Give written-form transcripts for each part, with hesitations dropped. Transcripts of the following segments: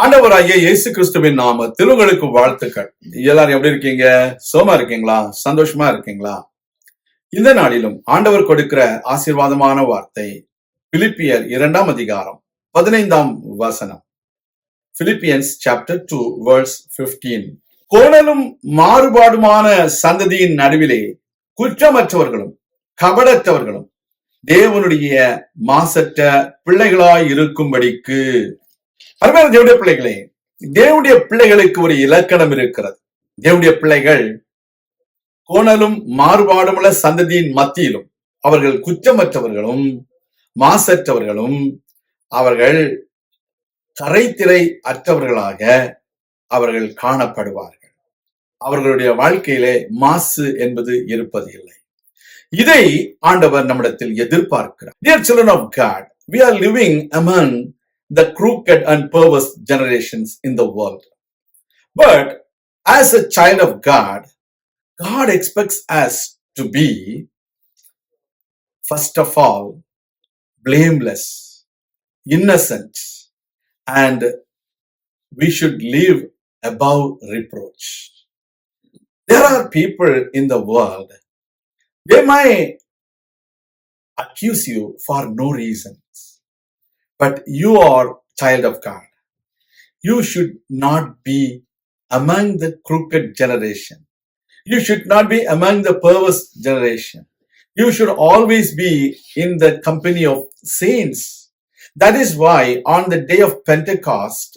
ஆண்டவராகிய இயேசு கிறிஸ்துவின் நாமத்தில் உங்களுக்கு வாழ்த்துக்கள். எல்லாரும் எப்படி இருக்கீங்க? சோமா இருக்கீங்களா? சந்தோஷமா இருக்கீங்களா? இந்த நாளிலும் ஆண்டவர் கொடுக்கிற ஆசீர்வாதமான வார்த்தை பிலிப்பியர் 2 அதிகாரம் 15 வசனம். Philippians chapter 2 verse 15. கோணலும் மாறுபாடுமான சந்ததியின் நடுவிலே குற்றமற்றவர்களும் கபடற்றவர்களும் தேவனுடைய மாசற்ற பிள்ளைகளாய் இருக்கும்படிக்கு. அருமையான தேவனுடைய பிள்ளைகளே, தேவனுடைய பிள்ளைகளுக்கு ஒரு இலக்கணம் இருக்கிறது. தேவனுடைய பிள்ளைகள் கோணலும் மாறுபாடுமுள்ள சந்ததியின் மத்தியிலும் அவர்கள் குற்றமற்றவர்களும் மாசற்றவர்களும் அவர்கள் கரைத்திரை அற்றவர்களாக அவர்கள் காணப்படுவார்கள். அவர்களுடைய வாழ்க்கையிலே மாசு என்பது இருப்பது இல்லை. இதை ஆண்டவர் நம்மிடத்தில் எதிர்பார்க்கிறார். Dear children of God, we are living among the crooked and perverse generations in the world. But as a child of God, God expects us to be, first of all, blameless, innocent, and we should live above reproach. There are people in the world, they might accuse you for no reasons, but you are child of God. You should not be among the crooked generation. You should not be among the perverse generation. You should always be in the company of saints. That is why on the day of Pentecost,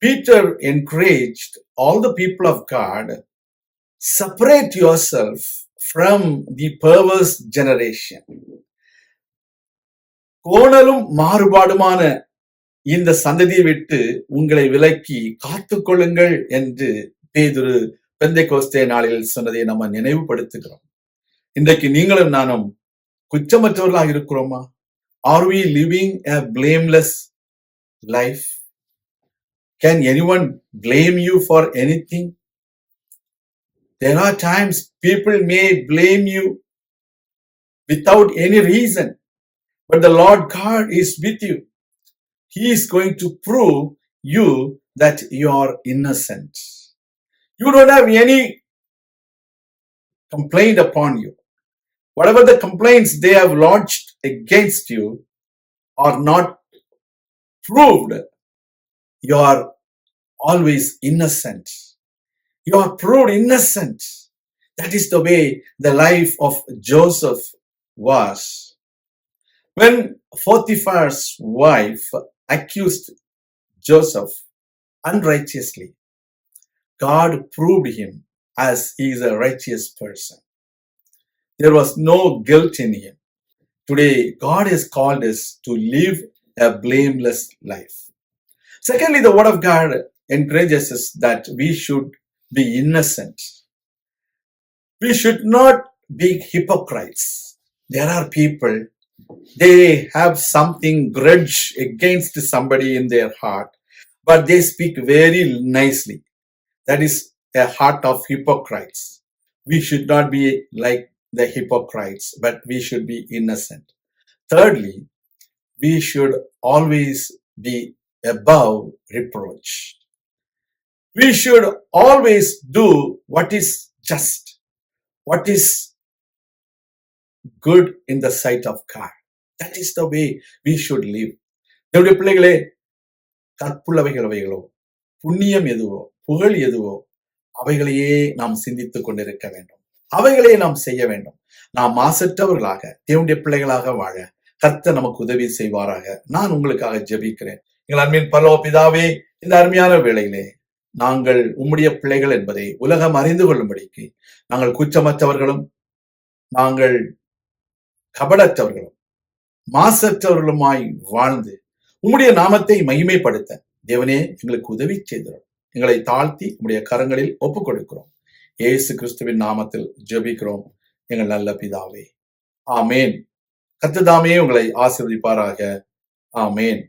Peter encouraged all the people of God, separate yourself from the perverse generation. கோணலும் மாறுபாடுமான இந்த சந்ததியை விட்டு உங்களை விலக்கி காத்துக்கொள்ளுங்கள் என்று பேதுரு பெந்தைக்கோஸ்தே நாளில் சொன்னதை நம்ம நினைவுபடுத்துகிறோம். இன்றைக்கு நீங்களும் நானும் குற்றமற்றவர்களாக இருக்கிறோமா? Are we living a blameless life? Can anyone blame you for anything? There are times people may blame you without any reason, but the Lord God is with you. He is going to prove you that you are innocent. You don't have any complaint upon you. Whatever the complaints they have lodged against you are not proved. You are always innocent. You are proved innocent. That is the way the life of Joseph was. When Potiphar's wife accused Joseph unrighteously, God proved him as he is a righteous person. There was no guilt in him. Today, God has called us to live a blameless life. Secondly, the Word of God encourages us that we should be innocent. We should not be hypocrites. There are people, they have something grudge against somebody in their heart, but they speak very nicely. That is a heart of hypocrites. We should not be like the hypocrites, but we should be innocent. Thirdly, we should always be above reproach. We should always do what is just, what is good in the sight of God. That is the way we should live. நம்முடைய பிள்ளைகளே, கற்புள்ளவைகள் அவைகளோ, புண்ணியம் எதுவோ, புகழ் எதுவோ, அவைகளையே நாம் சிந்தித்துக் கொண்டிருக்க வேண்டும். அவைகளையே நாம் செய்ய வேண்டும். நாம் மாசற்றவர்களாக தேவனுடைய பிள்ளைகளாக வாழ கர்த்தர் நமக்கு உதவி செய்வாராக. நான் உங்களுக்காக ஜெபிக்கிறேன். எங்கள் அன்பின் பரலோக பிதாவே, இந்த அருமையான வேளையிலே நாங்கள் உம்முடைய பிள்ளைகள் என்பதை உலகம் அறிந்து கொள்ளும்படிக்கு நாங்கள் குற்றமற்றவர்களும் நாங்கள் கபடற்றவர்களும் மாசற்றவர்களுமாய் வாழ்ந்து உம்முடைய நாமத்தை மகிமைப்படுத்த தேவனே எங்களுக்கு உதவி செய்தோம். எங்களை தாழ்த்தி உம்முடைய கரங்களில் ஒப்புக் கொடுக்கிறோம். இயேசு கிறிஸ்துவின் நாமத்தில் ஜெபிக்கிறோம் எங்கள் நல்ல பிதாவே. ஆமேன். கர்த்தர் தாமே உங்களை ஆசீர்வதிப்பாராக. ஆமேன்.